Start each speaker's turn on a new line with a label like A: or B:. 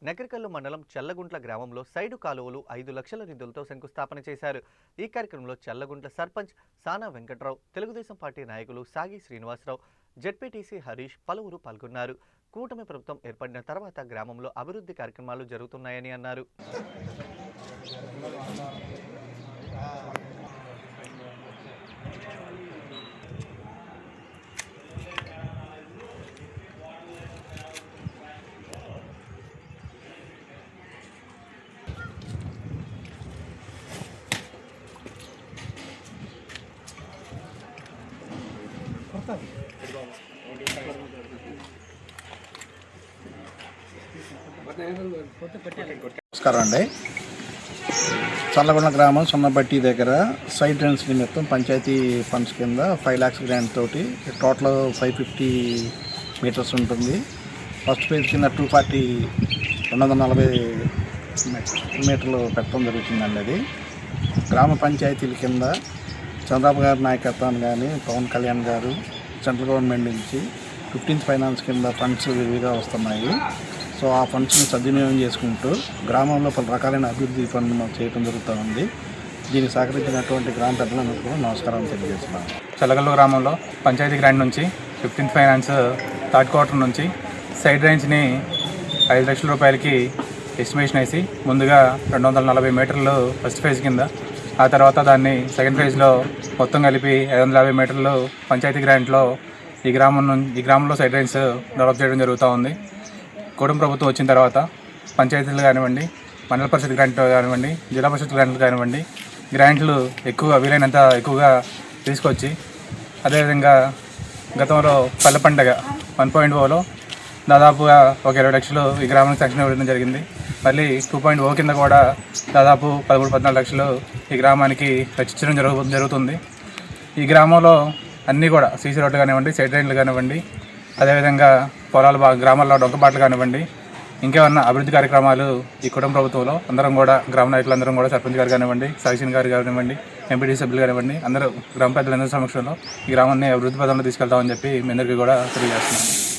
A: నకరికల్లు మండలం చల్లగుంట్ల గ్రామంలో సైడు కాలువలు 5 లక్షల నిధులతో శంకుస్థాపన చేశారు. ఈ కార్యక్రమంలో చల్లగుంట్ల సర్పంచ్ సానా వెంకట్రావు, తెలుగుదేశం పార్టీ నాయకులు సాగి శ్రీనివాసరావు, జెడ్పీటీసీ హరీష్ పలువురు పాల్గొన్నారు. కూటమి ప్రభుత్వం ఏర్పడిన తర్వాత గ్రామంలో అభివృద్ధి కార్యక్రమాలు జరుగుతున్నాయని అన్నారు.
B: నమస్కారం అండి. చల్లగొండ గ్రామం సున్నబట్టి దగ్గర సైడ్ డ్రైన్స్ నిమిత్తం పంచాయతీ ఫండ్స్ కింద 5 lakhs గ్రాంట్ తోటి టోటల్ 550 మీటర్స్ ఉంటుంది. ఫస్ట్ ఫేజ్ కింద 240 మీటర్లు పెట్టడం జరుగుతుందండి. అది గ్రామ పంచాయతీల కింద చంద్రబాబు గారి నాయకత్వాన్ని కానీ పవన్ కళ్యాణ్ గారు సెంట్రల్ గవర్నమెంట్ నుంచి 15th ఫైనాన్స్ కింద ఫండ్స్ విరివిగా వస్తున్నాయి. సో ఆ ఫండ్స్ని సద్వినియోగం చేసుకుంటూ గ్రామంలో పలు రకాలైన అభివృద్ధి పనులు చేయడం జరుగుతూ ఉంది. దీనికి సహకరించినటువంటి గ్రామ పెద్దలందరూ కూడా నమస్కారం తెలియజేస్తున్నాను.
C: చల్లగల్లు గ్రామంలో పంచాయతీ గ్రాంట్ నుంచి 15th ఫైనాన్స్ థర్డ్ క్వార్టర్ నుంచి సైడ్ రేంజ్ని 5 లక్షల రూపాయలకి ఎస్టిమేషన్ వేసి ముందుగా 240 మీటర్లు ఫస్ట్ ఫేజ్ కింద, ఆ తర్వాత దాన్ని సెకండ్ ఫేజ్లో మొత్తం కలిపి 550 మీటర్లు పంచాయతీ గ్రాంట్లో ఈ గ్రామంలో సైడ్ రేంజ్ డెవలప్ చేయడం జరుగుతూ ఉంది. కూటమి ప్రభుత్వం వచ్చిన తర్వాత పంచాయతీలు కానివ్వండి, మండల పరిషత్ గ్రాంట్లు కానివ్వండి, జిల్లా పరిషత్ గ్రాంట్లు కానివ్వండి, గ్రాంట్లు వీలైనంత ఎక్కువగా తీసుకొచ్చి, అదేవిధంగా గతంలో పల్లె పండగ 1.0లో దాదాపుగా ఒక 20 లక్షలు ఈ గ్రామానికి శాంక్షన్ ఇవ్వడం జరిగింది. మళ్ళీ 2.0 కింద కూడా దాదాపు 13-14 లక్షలు ఈ గ్రామానికి రచించడం జరుగుతుంది. ఈ గ్రామంలో అన్నీ కూడా సీసీ రోడ్లు కానివ్వండి, సైడ్ రైన్లు కానివ్వండి, అదేవిధంగా గ్రామాల్లో డొంకబాట్లు కానివ్వండి, ఇంకేమన్నా అభివృద్ధి కార్యక్రమాలు ఈ కుటుంబ ప్రభుత్వంలో అందరం కూడా గ్రామ నాయకులందరం కూడా సర్పంచ్ గారు కానివ్వండి, సాక్షిన్ గారు కానివ్వండి, ఎంపీటీ సభ్యులు కానివ్వండి, అందరూ గ్రామ పెద్దలందరి సమక్షంలో ఈ గ్రామాన్ని అభివృద్ధి పదంలో తీసుకెళ్తామని చెప్పి మీ అందరికీ కూడా తెలియజేస్తున్నాను.